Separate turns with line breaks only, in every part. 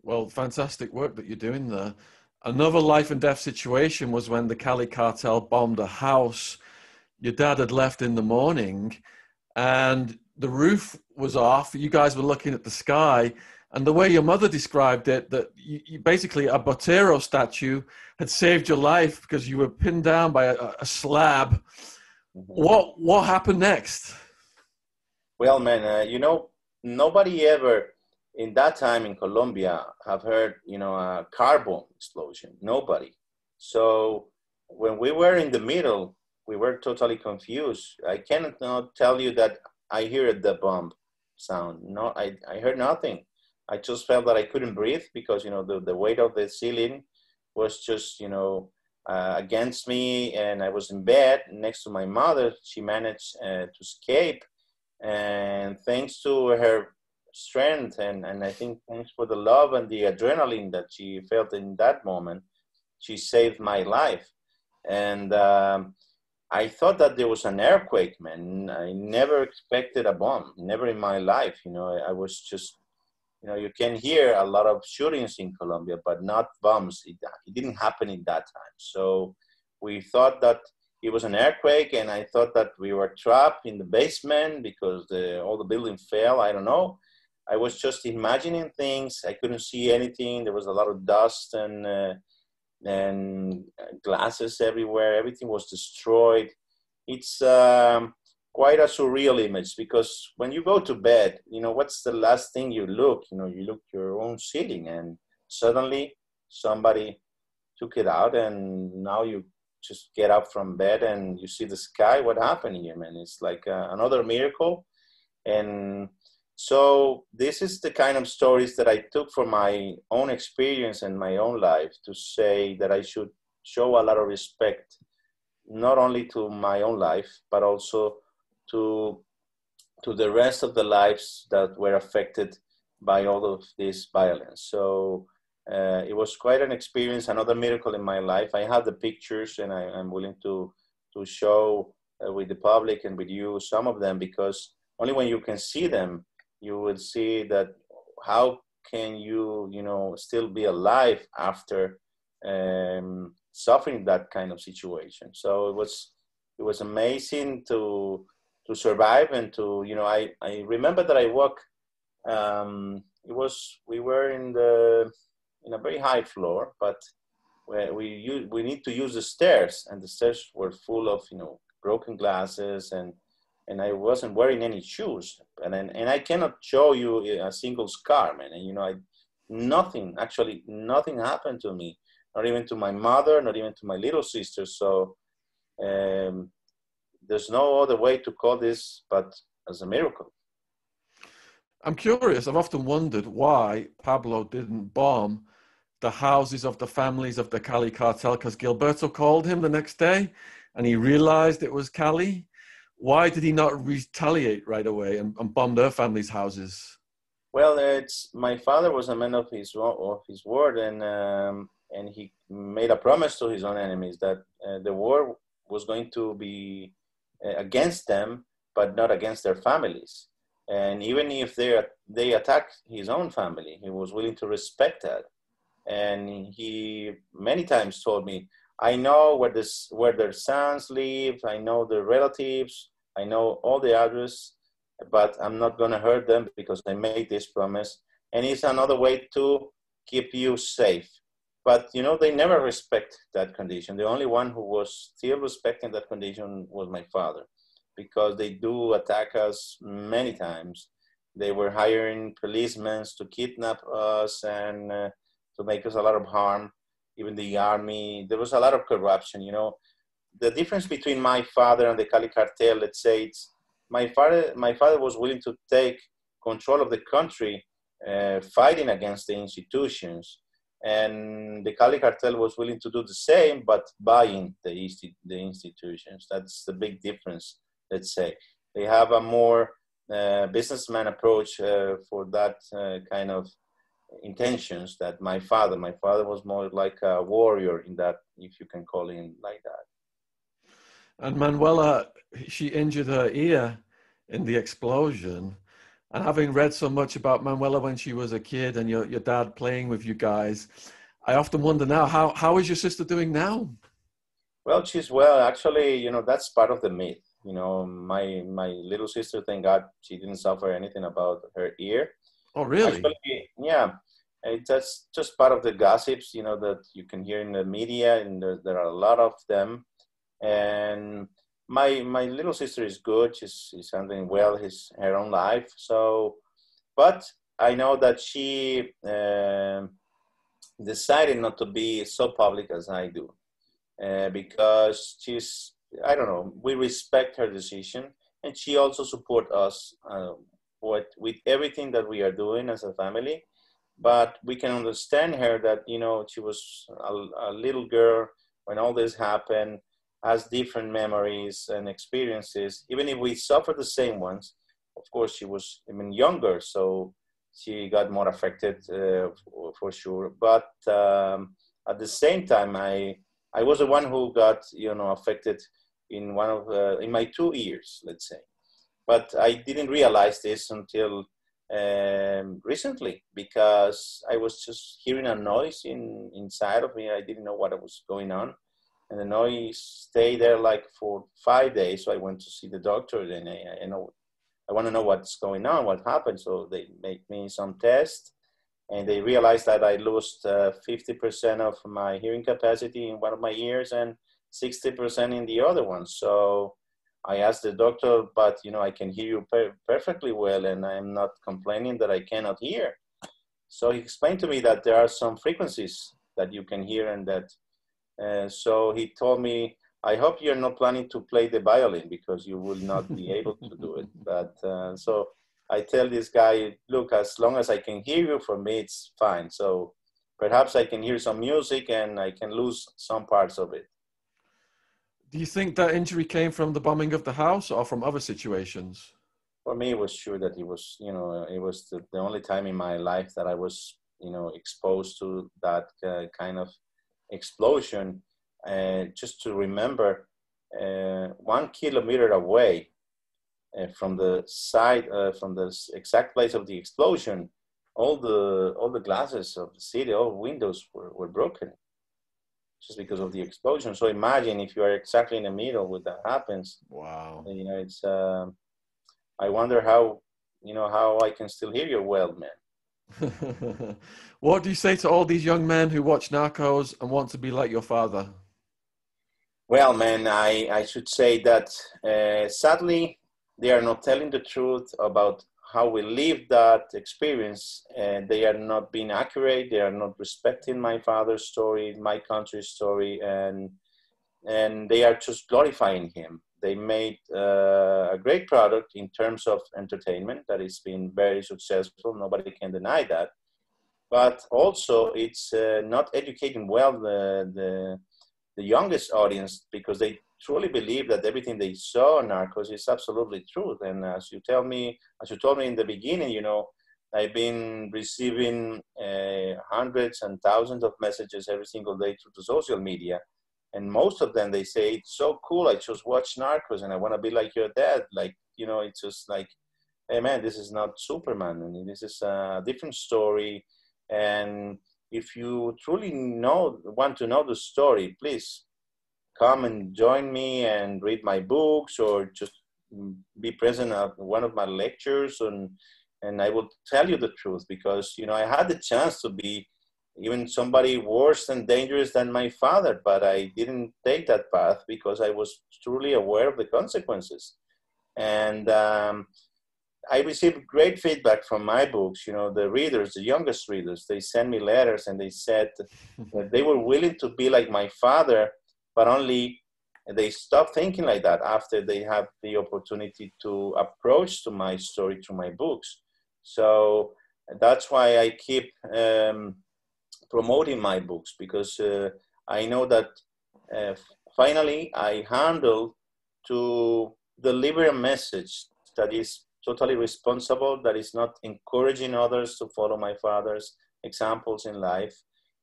Well, fantastic work that you're doing there. Another life and death situation was when the Cali cartel bombed a house. Your dad had left in the morning and the roof was off. You guys were looking at the sky. And the way your mother described it, that you basically a Botero statue had saved your life because you were pinned down by a slab.
Mhm.
What happened next?
Well, man, nobody ever in that time in Colombia have heard, a car bomb explosion. Nobody. So when we were in the middle, we were totally confused. I cannot not tell you that I heard the bomb sound. No, I heard nothing. I just felt that I couldn't breathe because, the weight of the ceiling was just, against me. And I was in bed next to my mother. She managed to escape, and thanks to her strength, and I think thanks for the love and the adrenaline that she felt in that moment, she saved my life. And I thought that there was an earthquake, man. I never expected a bomb, never in my life. I was just, you can hear a lot of shootings in Colombia, but not bombs. It didn't happen in that time. So we thought that it was an earthquake, and I thought that we were trapped in the basement because all the building fell. I don't know. I was just imagining things. I couldn't see anything. There was a lot of dust and glasses everywhere. Everything was destroyed. It's quite a surreal image because when you go to bed, what's the last thing you look? You look your own ceiling, and suddenly somebody took it out, and now you just get up from bed and you see the sky. What happened here, man? It's like another miracle. And so this is the kind of stories that I took from my own experience and my own life to say that I should show a lot of respect, not only to my own life, but also to the rest of the lives that were affected by all of this violence. So it was quite an experience, another miracle in my life. I have the pictures, and I'm willing to show with the public and with you some of them, because only when you can see them, you would see that how can you, still be alive after suffering that kind of situation. So it was amazing to survive and to, I remember that I walk. We were in a very high floor, but where we need to use the stairs, and the stairs were full of broken glasses, and I wasn't wearing any shoes, and I cannot show you a single scar, man. And nothing, actually nothing happened to me, not even to my mother, not even to my little sister. So um, there's no other way to call this but as a miracle.
I'm curious. I've often wondered why Pablo didn't bomb the houses of the families of the Cali cartel, because Gilberto called him the next day and he realized it was Cali. Why did he not retaliate right away and bomb their families' houses?
Well, it's my father was a man of his word, and he made a promise to his own enemies that the war was going to be against them, but not against their families. And even if they attacked his own family, he was willing to respect that. And he many times told me, "I know where their sons live. I know their relatives. I know all the address, but I'm not going to hurt them because I made this promise. And it's another way to keep you safe." But, they never respect that condition. The only one who was still respecting that condition was my father, because they do attack us many times. They were hiring policemen to kidnap us and to make us a lot of harm. Even the army, there was a lot of corruption. The difference between my father and the Cali cartel, let's say, it's my father was willing to take control of the country, fighting against the institutions, and the Cali cartel was willing to do the same, but buying the institutions. That's the big difference. Let's say they have a more businessman approach for that kind of intentions that my father was more like a warrior in that, if you can call him like that.
And Manuela, she injured her ear in the explosion. And having read so much about Manuela when she was a kid and your dad playing with you guys, I often wonder now, how is your sister doing now?
Well, she's well. Actually, that's part of the myth. My little sister, thank God, she didn't suffer anything about her ear.
Oh, really?
Actually, yeah, that's just part of the gossips, that you can hear in the media, and there are a lot of them. And my little sister is good. She's handling well her own life. So, but I know that she decided not to be so public as I do, because I don't know, we respect her decision, and she also support us with everything that we are doing as a family. But we can understand her that, she was a little girl when all this happened, has different memories and experiences. Even if we suffer the same ones, of course, she was even younger, so she got more affected, for sure. But at the same time, I was the one who got, affected in my 2 years, let's say. But I didn't realize this until recently, because I was just hearing a noise inside of me. I didn't know what was going on, and the noise stayed there like for 5 days. So I went to see the doctor, and I want to know what's going on, what happened. So they made me some tests, and they realized that I lost 50% of my hearing capacity in one of my ears and 60% in the other one. So I asked the doctor, but I can hear you perfectly well, and I'm not complaining that I cannot hear. So he explained to me that there are some frequencies that you can hear, and that. So he told me, I hope you're not planning to play the violin, because you will not be able to do it. But so I tell this guy, look, as long as I can hear you, for me, it's fine. So perhaps I can hear some music and I can lose some parts of it.
Do you think that injury came from the bombing of the house or from other situations?
For me, it was sure that it was the only time in my life that I was, exposed to that kind of explosion. Just to remember, 1 kilometer away, from the side, from the exact place of the explosion, all the glasses of the city, all windows were broken, just because of the explosion. So imagine if you are exactly in the middle when that happens.
Wow.
It's. I wonder how I can still hear you well, man.
What do you say to all these young men who watch Narcos and want to be like your father?
Well, man, I should say that sadly, they are not telling the truth about how we lived that experience. They are not being accurate. They are not respecting my father's story, my country's story, and they are just glorifying him. They made a great product in terms of entertainment that has been very successful. Nobody can deny that. But also, it's not educating well the youngest audience, because they truly believe that everything they saw in Narcos is absolutely true. And as you told me in the beginning, I've been receiving hundreds and thousands of messages every single day through the social media. And most of them, they say, it's so cool. I just watched Narcos and I want to be like your dad. Like, it's just like, hey man, this is not Superman. And this is a different story. And if you truly want to know the story, please come and join me and read my books, or just be present at one of my lectures, and I will tell you the truth, because I had the chance to be even somebody worse and dangerous than my father, but I didn't take that path because I was truly aware of the consequences. And I received great feedback from my books. The readers, the youngest readers, they sent me letters, and they said that they were willing to be like my father, but only they stopped thinking like that after they had the opportunity to approach to my story through my books. So that's why I keep promoting my books, because I know that finally I handle to deliver a message that is totally responsible, that is not encouraging others to follow my father's examples in life,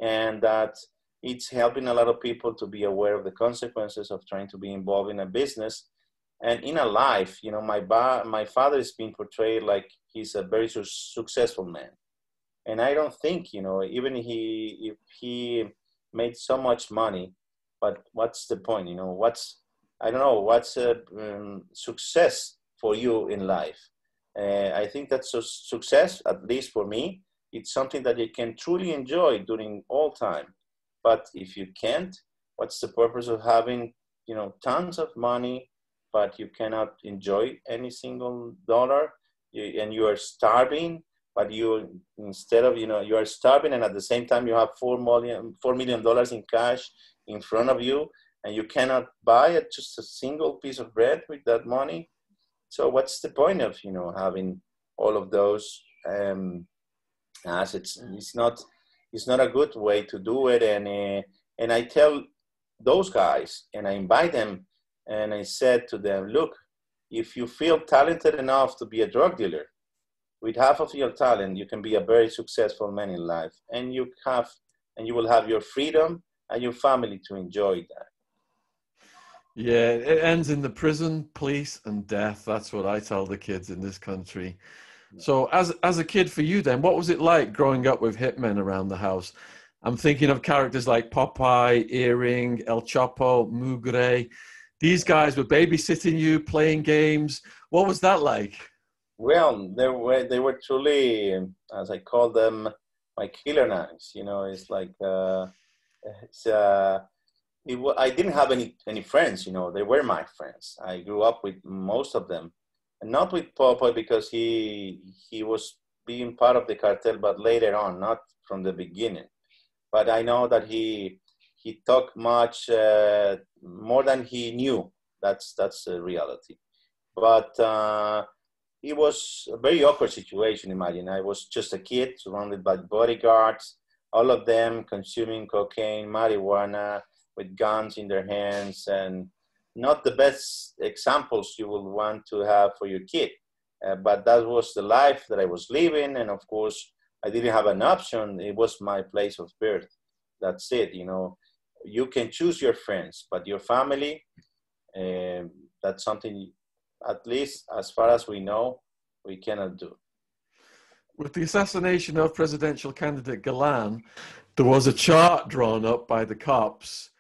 and that it's helping a lot of people to be aware of the consequences of trying to be involved in a business And in a life, you know, my father is being portrayed like he's a very successful man. And I don't think, you know, even if he made so much money, but what's the point? You know, I don't know, what's success for you in life? I think that's a success, at least for me. It's something that you can truly enjoy during all time. But if you can't, what's the purpose of having, you know, tons of money, but you cannot enjoy any single dollar, and you are starving? But you, instead of, you know, you are starving, and at the same time you have $4 million in cash in front of you, and you cannot buy just a single piece of bread with that money. So what's the point of, you know, having all of those assets? It's not a good way to do it. And I tell those guys, and I invite them, and I said to them, look, if you feel talented enough to be a drug dealer, with half of your talent, you can be a very successful man in life, and you will have your freedom and your family to enjoy that.
Yeah, it ends in the prison, police, and death. That's what I tell the kids in this country. So as a kid for you then, what was it like growing up with hitmen around the house? I'm thinking of characters like Popeye, Earring, El Chapo, Mugre. These guys were babysitting you, playing games. What was that like?
Well, they were truly, as I call them, my killer knives. You know, it's like it's I didn't have any friends. You know, they were my friends. I grew up with most of them, and not with Popeye because he was being part of the cartel, but later on, not from the beginning. But I know that he talked much more than he knew. That's the reality. But it was a very awkward situation. Imagine I was just a kid surrounded by bodyguards, all of them consuming cocaine, marijuana, with guns in their hands, and not the best examples you would want to have for your kid. But that was the life that I was living, and of course, I didn't have an option. It was my place of birth. That's it. You know, you can choose your friends, but your family, that's something, at least as far as we know, we cannot do.
With the assassination of presidential candidate Galan, there was a chart drawn up by the cops